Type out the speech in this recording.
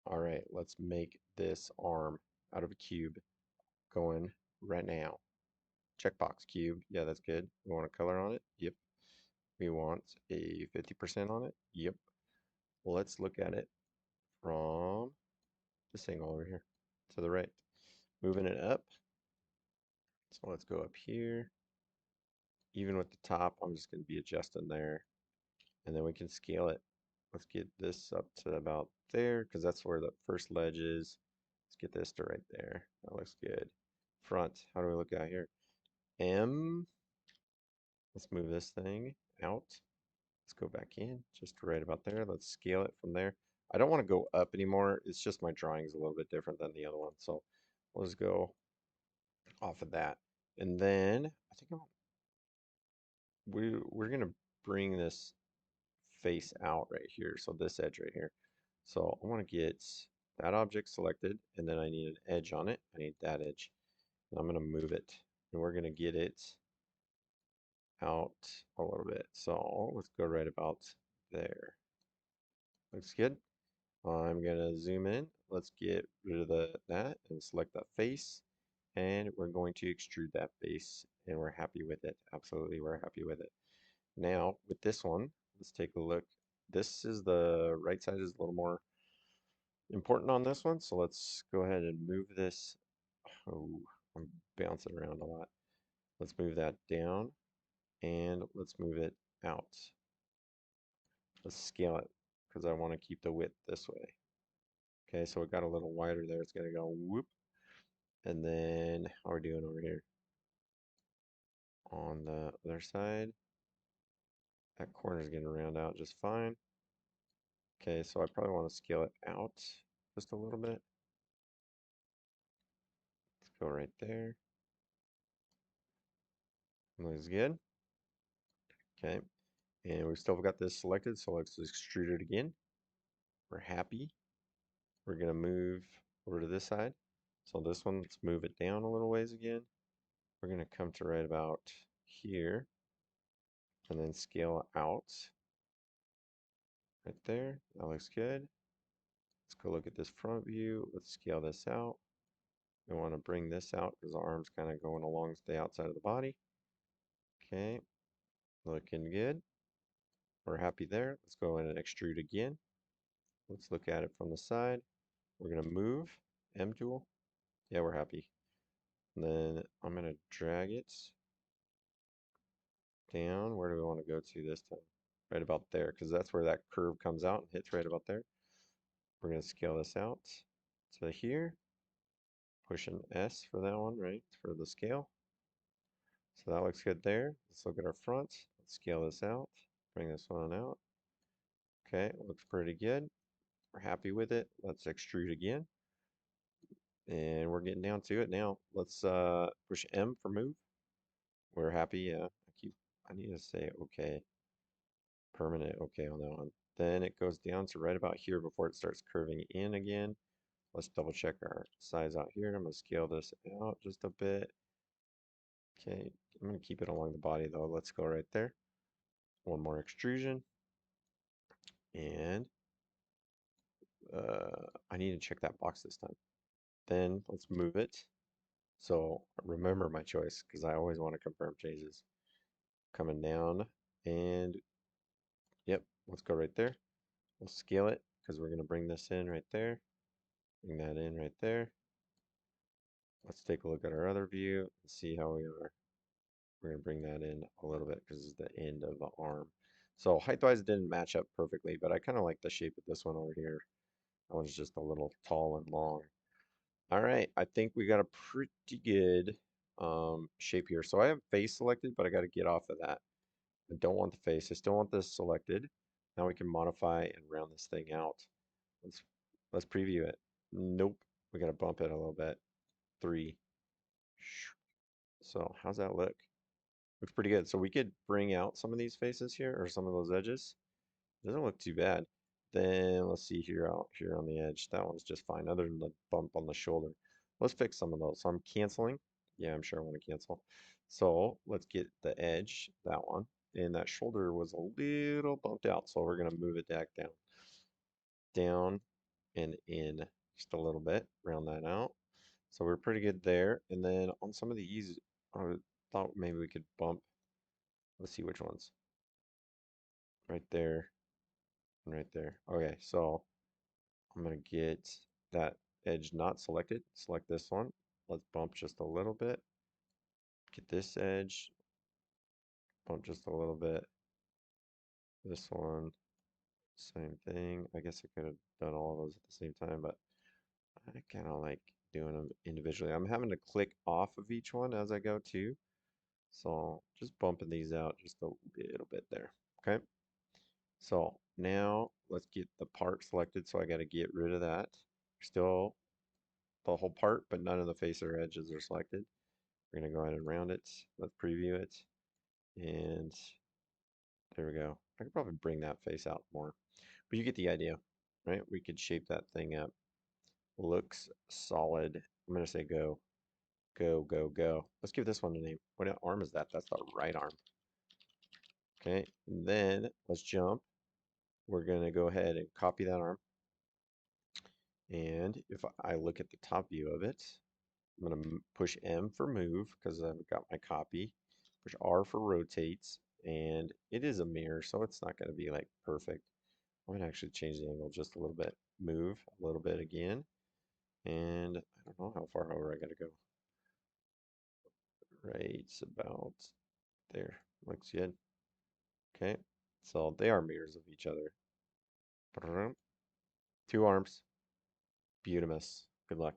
All right, let's make this arm out of a cube going right now. Checkbox cube. Yeah, that's good. We want a color on it? Yep. We want a 50% on it? Yep. Let's look at it from this angle over here to the right. Moving it up. So let's go up here. Even with the top, I'm just going to be adjusting there. And then we can scale it. Let's get this up to about there because that's where the first ledge is. Let's get this to right there. That looks good. Front, how do we look out here? M. Let's move this thing out. Let's go back in, just right about there. Let's scale it from there. I don't want to go up anymore. It's just my drawing's a little bit different than the other one. So let's go off of that. And then I think we're gonna bring this face out right here. So this edge right here. So I want to get that object selected, and then I need an edge on it. I need that edge. And I'm gonna move it, and we're gonna get it out a little bit. So let's go right about there. Looks good. I'm gonna zoom in. Let's get rid of that and select that face. And we're going to extrude that face, and we're happy with it. Absolutely, we're happy with it. Now, with this one, let's take a look. This is the right side is a little more important on this one. So let's go ahead and move this. Oh, I'm bouncing around a lot. Let's move that down and let's move it out. Let's scale it because I want to keep the width this way. Okay, so it got a little wider there. It's going to go whoop. And then how are we doing over here? On the other side, that corner is going to round out just fine. Okay, so I probably want to scale it out just a little bit. Let's go right there. Looks good. Okay, and we've still got this selected, so let's extrude it again. We're happy. We're going to move over to this side. So this one, let's move it down a little ways again. We're going to come to right about here and then scale out right there. That looks good. Let's go look at this front view. Let's scale this out. We want to bring this out because the arm's kind of going along the outside of the body. Okay, looking good. We're happy there. Let's go in and extrude again. Let's look at it from the side. We're going to move M tool. Yeah, we're happy. And then I'm going to drag it down. Where do we want to go to this time? Right about there, because that's where that curve comes out and hits right about there. We're going to scale this out to here. Push an S for that one, right, for the scale. So that looks good there. Let's look at our front. Let's scale this out. Bring this one out. Okay, looks pretty good. We're happy with it. Let's extrude again. And we're getting down to it now. Let's push M for move. We're happy. I need to say okay. Permanent okay on that one. Then it goes down to right about here before it starts curving in again. Let's double check our size out here. I'm going to scale this out just a bit. Okay, I'm going to keep it along the body though. Let's go right there. One more extrusion. And I need to check that box this time. Then let's move it. So remember my choice because I always want to confirm changes. Coming down and yep, let's go right there. We'll scale it because we're going to bring this in right there. Bring that in right there. Let's take a look at our other view and see how we are. We're going to bring that in a little bit because it's the end of the arm. So height-wise it didn't match up perfectly, but I kind of like the shape of this one over here. That one's just a little tall and long. All right, I think we got a pretty good shape here. So I have face selected, but I got to get off of that. I don't want the face. I still want this selected. Now we can modify and round this thing out. Let's let's preview it. Nope, we got to bump it a little bit. 3. So how's that look? Looks pretty good. So we could bring out some of these faces here or some of those edges. Doesn't look too bad. Then let's see here out here on the edge. That one's just fine, other than the bump on the shoulder. Let's fix some of those. So I'm canceling. Yeah, I'm sure I want to cancel. So let's get the edge, that one. And that shoulder was a little bumped out, so we're gonna move it back down. Down. and in just a little bit, round that out. So we're pretty good there. And then on some of these, I thought maybe we could bump, let's see which ones. Right there, and right there. Okay, so I'm gonna get that edge not selected. Select this one. Let's bump just a little bit. Get this edge, bump just a little bit. This one, same thing. I guess I could have done all of those at the same time, but I kind of like doing them individually. I'm having to click off of each one as I go too. So just bumping these out just a little bit there. Okay. So now let's get the part selected. So I got to get rid of that. Still the whole part, but none of the face or edges are selected. We're going to go ahead and round it. Let's preview it. And there we go. I could probably bring that face out more, but you get the idea, right? We could shape that thing up. Looks solid. I'm going to say go, go, go, go. Let's give this one a name. What arm is that? That's the right arm. Okay, and then let's jump. We're going to go ahead and copy that arm. And if I look at the top view of it, I'm going to push M for move because I've got my copy. Push R for rotates. And it is a mirror, so it's not going to be like perfect. I'm going to actually change the angle just a little bit. Move a little bit again. And I don't know how far over I got to go. Right about there. Looks good. Okay. So they are mirrors of each other. Two arms. Beautimus. Good luck.